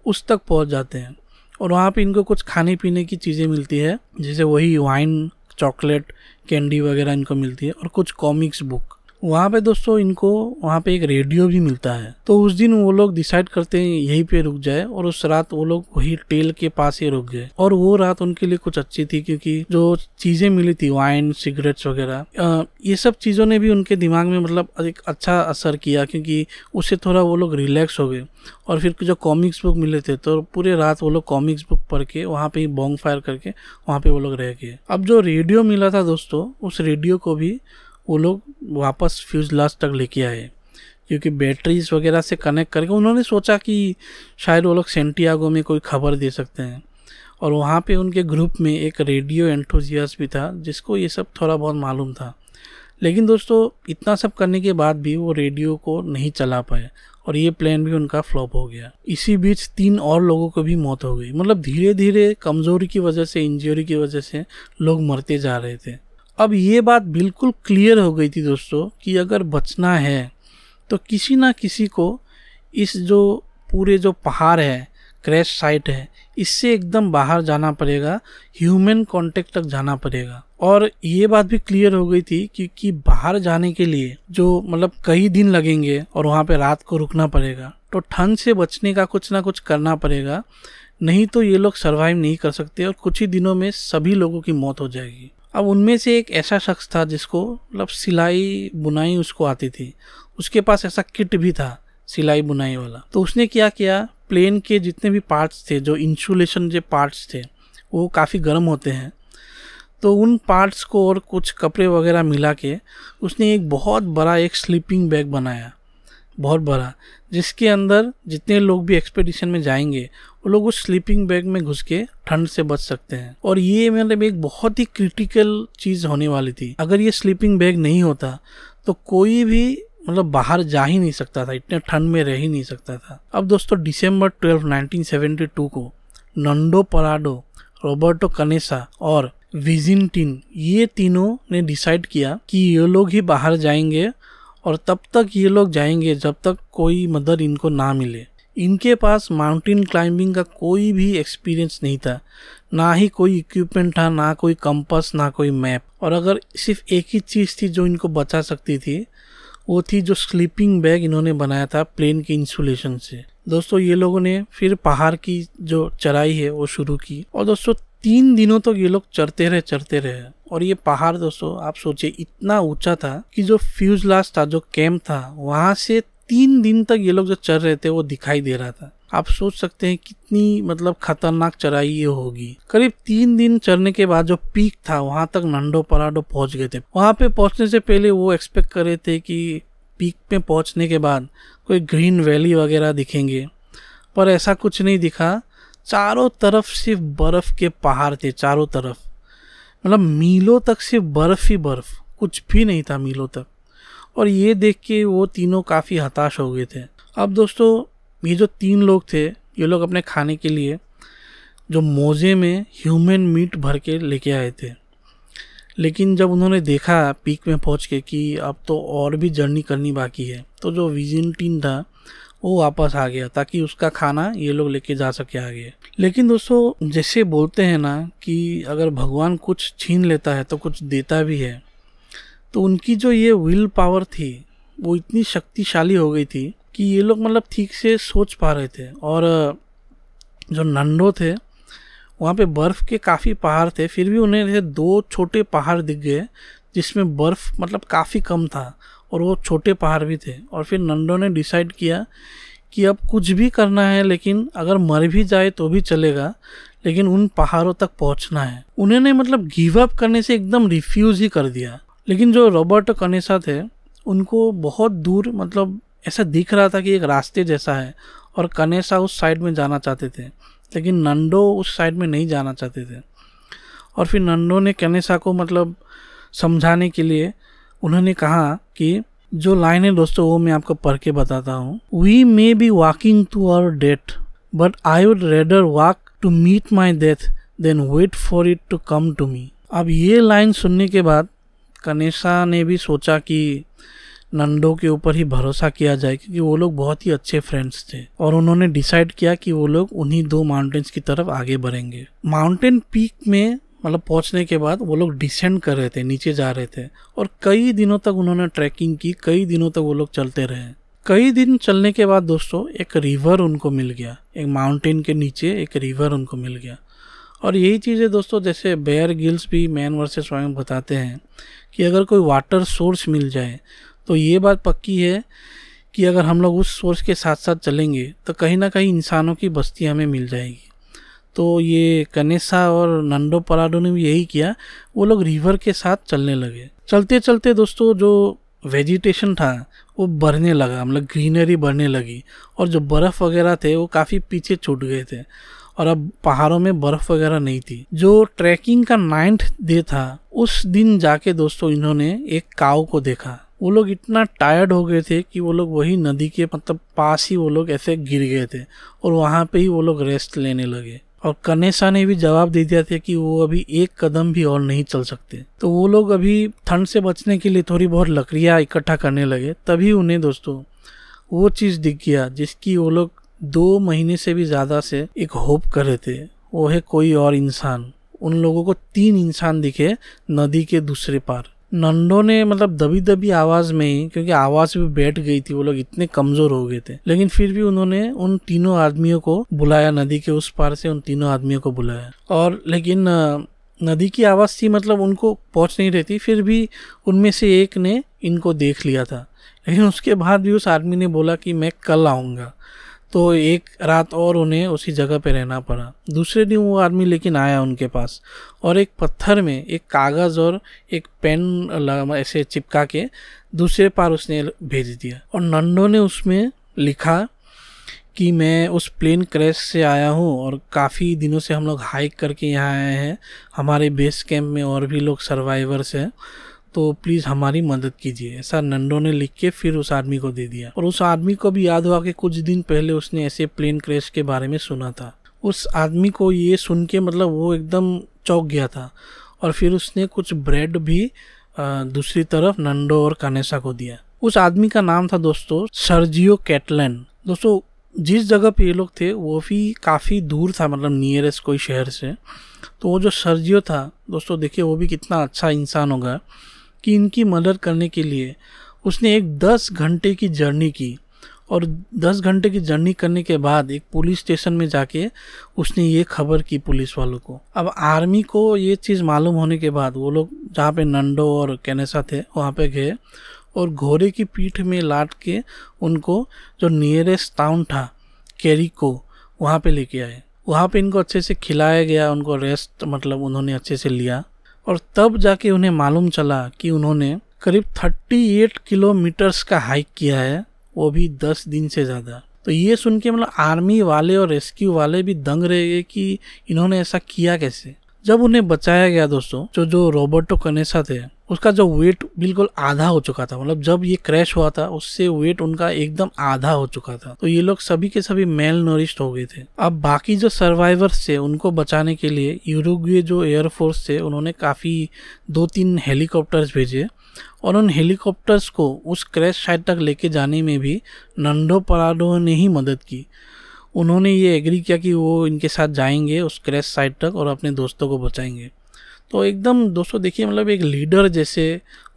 उस तक पहुँच जाते हैं। और वहाँ पे इनको कुछ खाने पीने की चीज़ें मिलती है, जैसे वही वाइन, चॉकलेट, कैंडी वगैरह इनको मिलती है और कुछ कॉमिक्स बुक। वहाँ पे दोस्तों इनको वहाँ पे एक रेडियो भी मिलता है। तो उस दिन वो लोग डिसाइड करते हैं यहीं पे रुक जाए और उस रात वो लोग वही टेल के पास ही रुक गए। और वो रात उनके लिए कुछ अच्छी थी क्योंकि जो चीज़ें मिली थी, वाइन, सिगरेट्स वगैरह, ये सब चीज़ों ने भी उनके दिमाग में मतलब एक अच्छा असर किया क्योंकि उससे थोड़ा वो लोग रिलैक्स हो गए। और फिर जो कॉमिक्स बुक मिले थे तो पूरे रात वो लोग कॉमिक्स बुक पढ़ के वहाँ पे ही बॉन्ग फायर करके वहाँ पे वो लोग रह गए। अब जो रेडियो मिला था दोस्तों उस रेडियो को भी वो लोग वापस फ्यूजलाज तक लेके आए क्योंकि बैटरीज वगैरह से कनेक्ट करके उन्होंने सोचा कि शायद वो लोग सेंटियागो में कोई खबर दे सकते हैं। और वहाँ पे उनके ग्रुप में एक रेडियो एंथुजियास्ट भी था जिसको ये सब थोड़ा बहुत मालूम था। लेकिन दोस्तों इतना सब करने के बाद भी वो रेडियो को नहीं चला पाए और ये प्लान भी उनका फ्लॉप हो गया। इसी बीच 3 और लोगों को भी मौत हो गई। मतलब धीरे धीरे कमज़ोरी की वजह से, इंजरी की वजह से लोग मरते जा रहे थे। अब ये बात बिल्कुल क्लियर हो गई थी दोस्तों कि अगर बचना है तो किसी ना किसी को इस जो पूरे जो पहाड़ है, क्रैश साइट है, इससे एकदम बाहर जाना पड़ेगा, ह्यूमन कांटेक्ट तक जाना पड़ेगा। और ये बात भी क्लियर हो गई थी क्योंकि बाहर जाने के लिए जो मतलब कई दिन लगेंगे और वहाँ पे रात को रुकना पड़ेगा, तो ठंड से बचने का कुछ ना कुछ करना पड़ेगा, नहीं तो ये लोग सर्वाइव नहीं कर सकते और कुछ ही दिनों में सभी लोगों की मौत हो जाएगी। अब उनमें से एक ऐसा शख्स था जिसको मतलब सिलाई बुनाई उसको आती थी, उसके पास ऐसा किट भी था सिलाई बुनाई वाला। तो उसने क्या किया, प्लेन के जितने भी पार्ट्स थे, जो इंसुलेशन के पार्ट्स थे, वो काफ़ी गर्म होते हैं, तो उन पार्ट्स को और कुछ कपड़े वगैरह मिला के उसने एक बहुत बड़ा एक स्लीपिंग बैग बनाया, बहुत बड़ा, जिसके अंदर जितने लोग भी एक्सपेडिशन में जाएंगे वो लोग उस स्लीपिंग बैग में घुस के ठंड से बच सकते हैं। और ये मतलब एक बहुत ही क्रिटिकल चीज़ होने वाली थी। अगर ये स्लीपिंग बैग नहीं होता तो कोई भी मतलब बाहर जा ही नहीं सकता था, इतने ठंड में रह ही नहीं सकता था। अब दोस्तों दिसंबर 12, 1972 को नंडो पलाडो, रॉबर्टो कनेसा और विजिंटिन, ये तीनों ने डिसाइड किया कि ये लोग ही बाहर जाएंगे और तब तक ये लोग जाएंगे जब तक कोई मदद इनको ना मिले। इनके पास माउंटेन क्लाइंबिंग का कोई भी एक्सपीरियंस नहीं था, ना ही कोई इक्विपमेंट था, ना कोई कंपास, ना कोई मैप। और अगर सिर्फ एक ही चीज़ थी जो इनको बचा सकती थी, वो थी जो स्लीपिंग बैग इन्होंने बनाया था प्लेन के इंसुलेशन से। दोस्तों ये लोगों ने फिर पहाड़ की जो चढ़ाई है वो शुरू की और दोस्तों 3 दिनों तक ये लोग चढ़ते रहे। और ये पहाड़ दोस्तों आप सोचिए इतना ऊंचा था कि जो फ्यूजलाज था, जो कैंप था, वहां से 3 दिन तक ये लोग जो चढ़ रहे थे वो दिखाई दे रहा था। आप सोच सकते हैं कितनी मतलब खतरनाक चढ़ाई ये होगी। करीब 3 दिन चढ़ने के बाद जो पीक था वहां तक नंडो पलाडो पहुंच गए थे। वहां पे पहुंचने से पहले वो एक्सपेक्ट कर रहे थे कि पीक पे पहुंचने के बाद कोई ग्रीन वैली वगैरह दिखेंगे, पर ऐसा कुछ नहीं दिखा। चारों तरफ सिर्फ बर्फ के पहाड़ थे, चारों तरफ, मतलब मीलों तक सिर्फ बर्फ ही बर्फ, कुछ भी नहीं था मीलों तक। और ये देख के वो तीनों काफ़ी हताश हो गए थे। अब दोस्तों ये जो 3 लोग थे, ये लोग अपने खाने के लिए जो मोजे में ह्यूमन मीट भर के लेके आए थे, लेकिन जब उन्होंने देखा पीक में पहुंच के कि अब तो और भी जर्नी करनी बाकी है, तो जो विजिंटिन था वो वापस आ गया ताकि उसका खाना ये लोग लेके जा सके आगे। लेकिन दोस्तों जैसे बोलते हैं ना कि अगर भगवान कुछ छीन लेता है तो कुछ देता भी है, तो उनकी जो ये विल पावर थी वो इतनी शक्तिशाली हो गई थी कि ये लोग मतलब ठीक से सोच पा रहे थे। और जो नंडो थे वहाँ पे बर्फ़ के काफ़ी पहाड़ थे, फिर भी उन्हें 2 छोटे पहाड़ दिख गए जिसमें बर्फ़ मतलब काफ़ी कम था और वो छोटे पहाड़ भी थे। और फिर नंडो ने डिसाइड किया कि अब कुछ भी करना है, लेकिन अगर मर भी जाए तो भी चलेगा, लेकिन उन पहाड़ों तक पहुंचना है। उन्होंने मतलब गिव अप करने से एकदम रिफ्यूज़ ही कर दिया। लेकिन जो रॉबर्टो कनेसा थे उनको बहुत दूर मतलब ऐसा दिख रहा था कि एक रास्ते जैसा है और कनेसा उस साइड में जाना चाहते थे, लेकिन नंडो उस साइड में नहीं जाना चाहते थे। और फिर नंडो ने कनेसा को मतलब समझाने के लिए उन्होंने कहा कि जो लाइन है दोस्तों वो मैं आपको पढ़ के बताता हूँ। We may be walking to our death but I would rather walk to meet my death than wait for it to come to me. अब ये लाइन सुनने के बाद कनेसा ने भी सोचा कि नंडो के ऊपर ही भरोसा किया जाए, क्योंकि वो लोग बहुत ही अच्छे फ्रेंड्स थे, और उन्होंने डिसाइड किया कि वो लोग उन्हीं 2 माउंटेन्स की तरफ आगे बढ़ेंगे। माउंटेन पीक में मतलब पहुंचने के बाद वो लोग डिसेंड कर रहे थे, नीचे जा रहे थे, और कई दिनों तक उन्होंने ट्रैकिंग की, कई दिनों तक वो लोग चलते रहे। कई दिन चलने के बाद दोस्तों एक रिवर उनको मिल गया, एक माउंटेन के नीचे एक रिवर उनको मिल गया। और यही चीज़ है दोस्तों, जैसे बेयर गिल्स भी मैन वर्सेस वाइल्ड बताते हैं कि अगर कोई वाटर सोर्स मिल जाए तो ये बात पक्की है कि अगर हम लोग उस सोर्स के साथ साथ चलेंगे तो कहीं ना कहीं इंसानों की बस्ती हमें मिल जाएगी। तो ये कनेसा और नंडो पराडो ने भी यही किया, वो लोग रिवर के साथ चलने लगे। चलते चलते दोस्तों जो वेजिटेशन था वो बढ़ने लगा, मतलब ग्रीनरी बढ़ने लगी, और जो बर्फ़ वगैरह थे वो काफ़ी पीछे छूट गए थे, और अब पहाड़ों में बर्फ़ वगैरह नहीं थी। जो ट्रैकिंग का 9th डे था उस दिन जाके दोस्तों इन्होंने एक काऊ को देखा। वो लोग इतना टायर्ड हो गए थे कि वो लोग वही नदी के मतलब पास ही वो लोग ऐसे गिर गए थे, और वहाँ पे ही वो लोग रेस्ट लेने लगे। और कनेसा ने भी जवाब दे दिया था कि वो अभी एक कदम भी और नहीं चल सकते। तो वो लोग अभी ठंड से बचने के लिए थोड़ी बहुत लकड़ियाँ इकट्ठा करने लगे। तभी उन्हें दोस्तों वो चीज़ दिख गया जिसकी वो लोग 2 महीने से भी ज़्यादा से एक होप कर रहे थे। वो है कोई और इंसान। उन लोगों को 3 इंसान दिखे नदी के दूसरे पार। नंडो ने मतलब दबी दबी आवाज़ में ही, क्योंकि आवाज़ भी बैठ गई थी, वो लोग इतने कमज़ोर हो गए थे, लेकिन फिर भी उन्होंने उन तीनों आदमियों को बुलाया, नदी के उस पार से उन तीनों आदमियों को बुलाया। और लेकिन नदी की आवाज़ थी, मतलब उनको पहुंच नहीं रही थी, फिर भी उनमें से एक ने इनको देख लिया था। लेकिन उसके बाद भी उस आदमी ने बोला कि मैं कल आऊँगा। तो एक रात और उन्हें उसी जगह पे रहना पड़ा। दूसरे दिन वो आदमी लेकिन आया उनके पास, और एक पत्थर में एक कागज़ और एक पेन ऐसे चिपका के दूसरे पार उसने भेज दिया। और नंडो ने उसमें लिखा कि मैं उस प्लेन क्रैश से आया हूँ और काफ़ी दिनों से हम लोग हाइक करके यहाँ आए हैं, हमारे बेस कैंप में और भी लोग सर्वाइवर्स हैं, तो प्लीज़ हमारी मदद कीजिए। ऐसा नंडो ने लिख के फिर उस आदमी को दे दिया। और उस आदमी को भी याद हुआ कि कुछ दिन पहले उसने ऐसे प्लेन क्रैश के बारे में सुना था। उस आदमी को ये सुन के मतलब वो एकदम चौंक गया था, और फिर उसने कुछ ब्रेड भी दूसरी तरफ नंडो और कनेसा को दिया। उस आदमी का नाम था दोस्तों सर्जियो कैटलन। दोस्तों जिस जगह पे ये लोग थे वो भी काफ़ी दूर था, मतलब नियरेस्ट कोई शहर से। तो वो जो सर्जियो था दोस्तों, देखिए वो भी कितना अच्छा इंसान होगा कि इनकी मदद करने के लिए उसने एक 10 घंटे की जर्नी की, और 10 घंटे की जर्नी करने के बाद एक पुलिस स्टेशन में जाके उसने ये खबर की पुलिस वालों को। अब आर्मी को ये चीज़ मालूम होने के बाद वो लोग जहाँ पे नंडो और कनेसा थे वहाँ पे गए, और घोड़े की पीठ में लाद के उनको जो नियरेस्ट टाउन था कैरिको वहाँ पे लेके आए। वहाँ पे इनको अच्छे से खिलाया गया, उनको रेस्ट मतलब उन्होंने अच्छे से लिया, और तब जाके उन्हें मालूम चला कि उन्होंने करीब 38 किलोमीटर्स का हाइक किया है, वो भी 10 दिन से ज़्यादा। तो ये सुन के मतलब आर्मी वाले और रेस्क्यू वाले भी दंग रह गए कि इन्होंने ऐसा किया कैसे। जब उन्हें बचाया गया दोस्तों, जो रॉबर्टो कनेसा थे उसका जो वेट बिल्कुल आधा हो चुका था, मतलब जब ये क्रैश हुआ था उससे वेट उनका एकदम आधा हो चुका था। तो ये लोग सभी के सभी मेल नरिश्ड हो गए थे। अब बाकी जो सर्वाइवर्स थे उनको बचाने के लिए यूरुग्वे जो एयरफोर्स थे उन्होंने काफ़ी 2-3 हेलीकॉप्टर्स भेजे, और उन हेलीकॉप्टर्स को उस क्रैश साइट तक लेके जाने में भी नंडो पराडो ने ही मदद की। उन्होंने ये एग्री किया कि वो इनके साथ जाएंगे उस क्रैश साइट तक और अपने दोस्तों को बचाएंगे। तो एकदम दोस्तों देखिए मतलब एक लीडर जैसे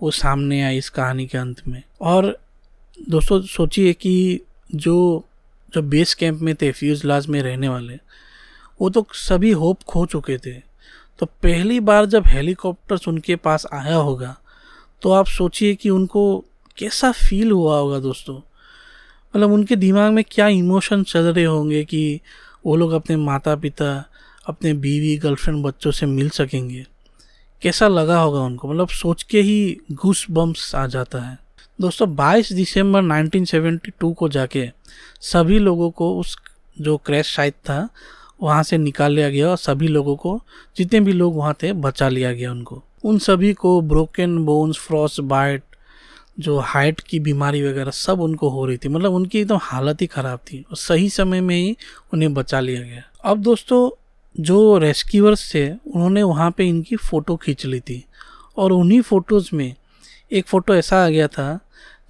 वो सामने आए इस कहानी के अंत में। और दोस्तों सोचिए कि जो बेस कैंप में थे फ्यूजलाज में रहने वाले, वो तो सभी होप खो चुके थे। तो पहली बार जब हेलीकॉप्टर्स उनके पास आया होगा तो आप सोचिए कि उनको कैसा फील हुआ होगा दोस्तों। मतलब उनके दिमाग में क्या इमोशन चल रहे होंगे कि वो लोग अपने माता पिता, अपने बीवी, गर्लफ्रेंड, बच्चों से मिल सकेंगे। कैसा लगा होगा उनको, मतलब सोच के ही गूस बम्स आ जाता है। दोस्तों 22 दिसंबर 1972 को जाके सभी लोगों को उस जो क्रैश साइट था वहाँ से निकाल लिया गया और सभी लोगों को, जितने भी लोग वहाँ थे, बचा लिया गया उनको। उन सभी को ब्रोकन बोन्स, फ्रॉस्ट बाइट, जो हार्ट की बीमारी वगैरह सब उनको हो रही थी, मतलब उनकी एकदम हालत ही ख़राब थी और सही समय में ही उन्हें बचा लिया गया। अब दोस्तों जो रेस्क्यूअर्स थे उन्होंने वहाँ पे इनकी फ़ोटो खींच ली थी और उन्हीं फ़ोटोज़ में एक फ़ोटो ऐसा आ गया था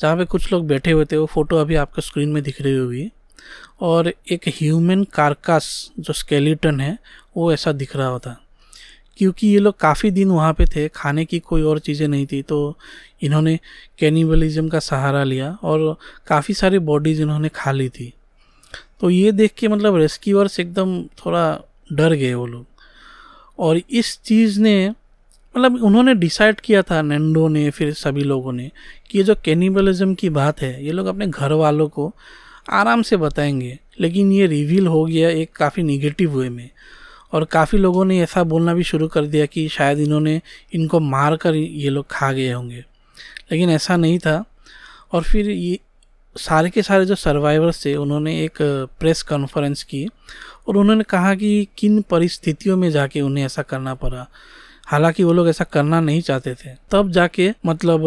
जहाँ पे कुछ लोग बैठे हुए थे। वो फ़ोटो अभी आपको स्क्रीन में दिख रही होगी और एक ह्यूमन कारकास जो स्केलेटन है वो ऐसा दिख रहा होता। क्योंकि ये लोग काफ़ी दिन वहाँ पे थे, खाने की कोई और चीज़ें नहीं थी, तो इन्होंने कैनिबलिज्म का सहारा लिया और काफ़ी सारी बॉडीज़ इन्होंने खा ली थी। तो ये देख के मतलब रेस्क्यूअर्स एकदम थोड़ा डर गए वो लोग। और इस चीज़ ने मतलब उन्होंने डिसाइड किया था, नैंडो ने, फिर सभी लोगों ने, कि ये जो कैनिबलिज्म की बात है ये लोग अपने घर वालों को आराम से बताएंगे। लेकिन ये रिवील हो गया एक काफ़ी निगेटिव वे में और काफ़ी लोगों ने ऐसा बोलना भी शुरू कर दिया कि शायद इन्होंने इनको मार कर ये लोग खा गए होंगे, लेकिन ऐसा नहीं था। और फिर ये सारे के सारे जो सर्वाइवर्स थे उन्होंने एक प्रेस कॉन्फ्रेंस की और उन्होंने कहा कि किन परिस्थितियों में जाके उन्हें ऐसा करना पड़ा। हालांकि वो लोग ऐसा करना नहीं चाहते थे। तब जाके मतलब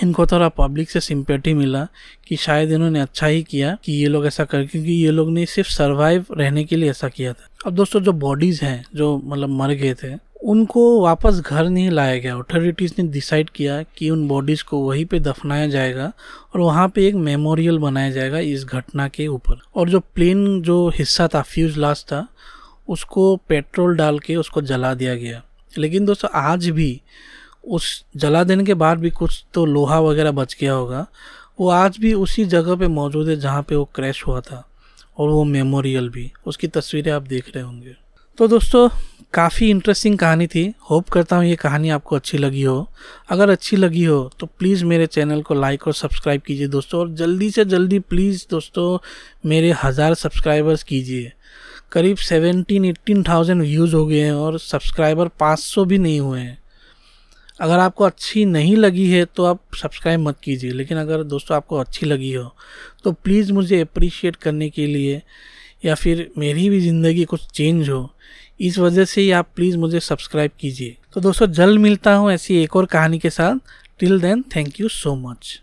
इनको थोड़ा पब्लिक से सिंपैथी मिला कि शायद इन्होंने अच्छा ही किया कि ये लोग ऐसा कर, क्योंकि ये लोग ने सिर्फ सरवाइव रहने के लिए ऐसा किया था। अब दोस्तों जो बॉडीज़ हैं जो मतलब मर गए थे उनको वापस घर नहीं लाया गया। अथॉरिटीज़ ने डिसाइड किया कि उन बॉडीज़ को वहीं पे दफनाया जाएगा और वहाँ पे एक मेमोरियल बनाया जाएगा इस घटना के ऊपर। और जो प्लेन जो हिस्सा था, फ्यूजलाज था, उसको पेट्रोल डाल के उसको जला दिया गया। लेकिन दोस्तों आज भी उस जला देने के बाद भी कुछ तो लोहा वगैरह बच गया होगा, वो आज भी उसी जगह पे मौजूद है जहाँ पे वो क्रैश हुआ था और वो मेमोरियल भी, उसकी तस्वीरें आप देख रहे होंगे। तो दोस्तों काफ़ी इंटरेस्टिंग कहानी थी। होप करता हूँ ये कहानी आपको अच्छी लगी हो। अगर अच्छी लगी हो तो प्लीज़ मेरे चैनल को लाइक और सब्सक्राइब कीजिए दोस्तों, और जल्दी से जल्दी प्लीज़ दोस्तों मेरे 1000 सब्सक्राइबर्स कीजिए। करीब 17-18,000 व्यूज़ हो गए हैं और सब्सक्राइबर 500 भी नहीं हुए हैं। अगर आपको अच्छी नहीं लगी है तो आप सब्सक्राइब मत कीजिए, लेकिन अगर दोस्तों आपको अच्छी लगी हो तो प्लीज़ मुझे अप्रिशिएट करने के लिए, या फिर मेरी भी ज़िंदगी कुछ चेंज हो, इस वजह से ही आप प्लीज़ मुझे सब्सक्राइब कीजिए। तो दोस्तों जल्द मिलता हूँ ऐसी एक और कहानी के साथ। Till then, thank you so much.